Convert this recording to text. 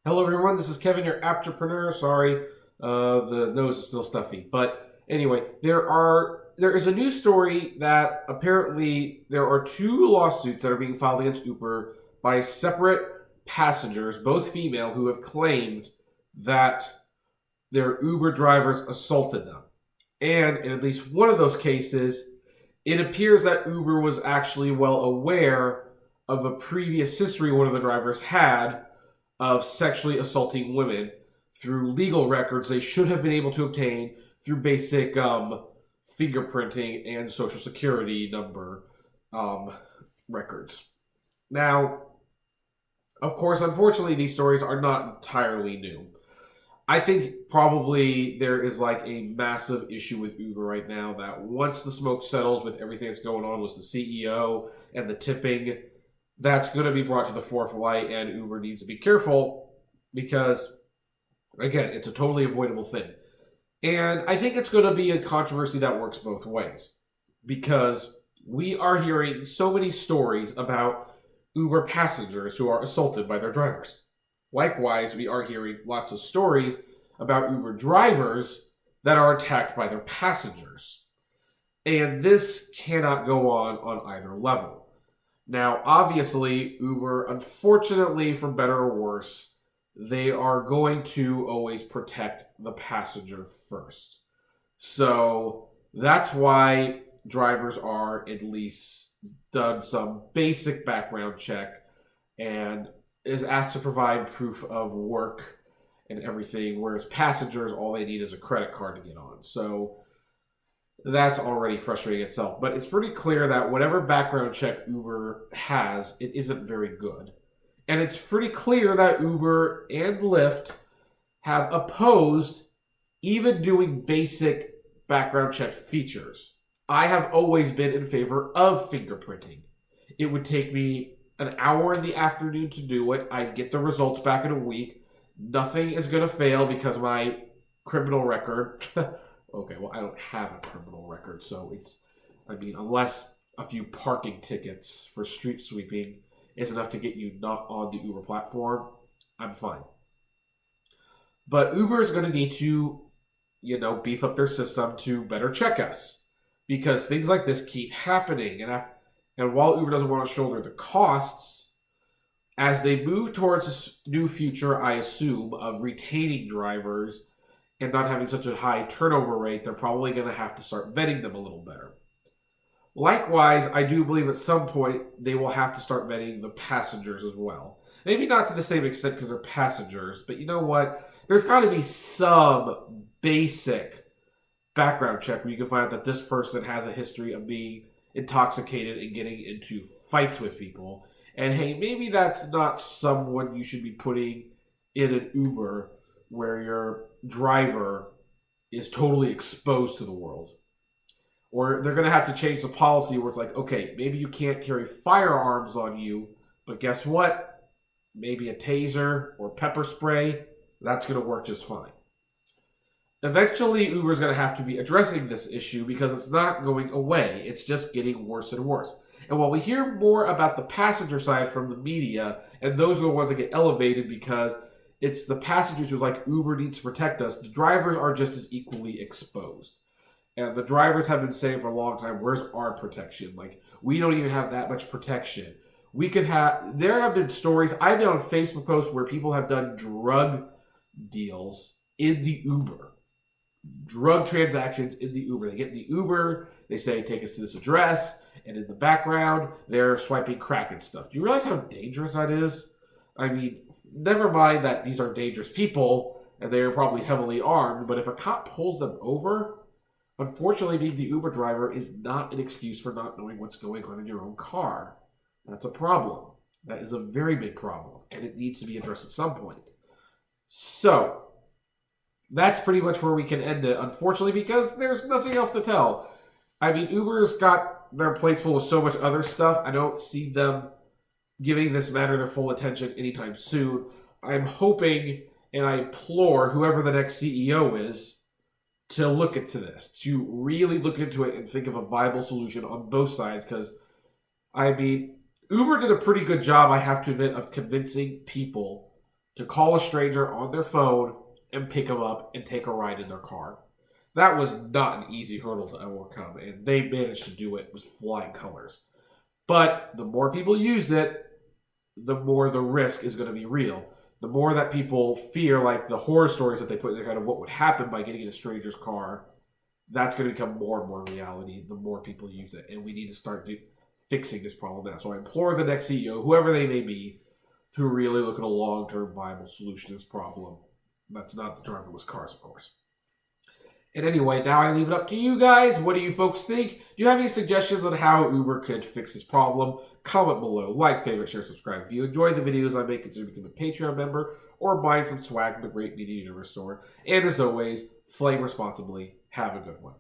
Hello, everyone. This is Kevin, your entrepreneur. Sorry, the nose is still stuffy. But anyway, there is a news story that apparently there are two lawsuits that are being filed against Uber by separate passengers, both female, who have claimed that their Uber drivers assaulted them. And in at least one of those cases, it appears that Uber was actually well aware of a previous history one of the drivers had of sexually assaulting women through legal records they should have been able to obtain through basic fingerprinting and social security number um, records. Now, of course, unfortunately, these stories are not entirely new. I think probably there is like a massive issue with Uber right now that once the smoke settles with everything that's going on with the CEO and the tipping, that's going to be brought to the forefront, and Uber needs to be careful because, again, it's a totally avoidable thing. And I think it's going to be a controversy that works both ways because we are hearing so many stories about Uber passengers who are assaulted by their drivers. Likewise, we are hearing lots of stories about Uber drivers that are attacked by their passengers. And this cannot go on either level. Now, obviously, Uber, unfortunately, for better or worse, they are going to always protect the passenger first. So that's why drivers are at least done some basic background check and is asked to provide proof of work and everything, whereas passengers, all they need is a credit card to get on. So that's already frustrating itself. But it's pretty clear that whatever background check Uber has, it isn't very good. And it's pretty clear that Uber and Lyft have opposed even doing basic background check features. I have always been in favor of fingerprinting. It would take me an hour in the afternoon to do it. I'd get the results back in a week. Nothing is going to fail because my criminal record. Okay, well, I don't have a criminal record, so unless a few parking tickets for street sweeping is enough to get you not on the Uber platform, I'm fine. But Uber is going to need to, beef up their system to better check us because things like this keep happening. And while Uber doesn't want to shoulder the costs, as they move towards this new future, I assume, of retaining drivers and not having such a high turnover rate, they're probably going to have to start vetting them a little better. Likewise, I do believe at some point they will have to start vetting the passengers as well. Maybe not to the same extent because they're passengers, but you know what? There's got to be some basic background check where you can find out that this person has a history of being intoxicated and getting into fights with people. And hey, maybe that's not someone you should be putting in an Uber where your driver is totally exposed to the world. Or they're going to have to change the policy where it's like, okay, maybe you can't carry firearms on you, but guess what? Maybe a taser or pepper spray, that's going to work just fine. Eventually, Uber is going to have to be addressing this issue because it's not going away. It's just getting worse and worse. And while we hear more about the passenger side from the media, and those are the ones that get elevated because it's the passengers who's like, Uber needs to protect us, the drivers are just as equally exposed. And the drivers have been saying for a long time, where's our protection? Like, we don't even have that much protection. There have been stories, I've been on Facebook posts where people have done drug deals in the Uber. Drug transactions in the Uber. They get in the Uber, they say, take us to this address, and in the background, they're swiping crack and stuff. Do you realize how dangerous that is? I mean, never mind that these are dangerous people, and they are probably heavily armed, but if a cop pulls them over, unfortunately, being the Uber driver is not an excuse for not knowing what's going on in your own car. That's a problem. That is a very big problem, and it needs to be addressed at some point. So, that's pretty much where we can end it, unfortunately, because there's nothing else to tell. I mean, Uber's got their plates full of so much other stuff. I don't see them giving this matter their full attention anytime soon. I'm hoping and I implore whoever the next CEO is to look into this, to really look into it and think of a viable solution on both sides. Because, I mean, Uber did a pretty good job, I have to admit, of convincing people to call a stranger on their phone and pick them up and take a ride in their car. That was not an easy hurdle to overcome, and they managed to do it with flying colors. But the more people use it, the more the risk is going to be real. The more that people fear, like the horror stories that they put in their head of what would happen by getting in a stranger's car, that's going to become more and more reality the more people use it. And we need to start fixing this problem now. So I implore the next CEO, whoever they may be, to really look at a long-term viable solution to this problem. That's not the driverless cars, of course. And anyway, now I leave it up to you guys. What do you folks think? Do you have any suggestions on how Uber could fix this problem? Comment below. Like, favorite, share, subscribe. If you enjoy the videos I make, consider becoming a Patreon member or buying some swag from the Great Media Universe store. And as always, flame responsibly. Have a good one.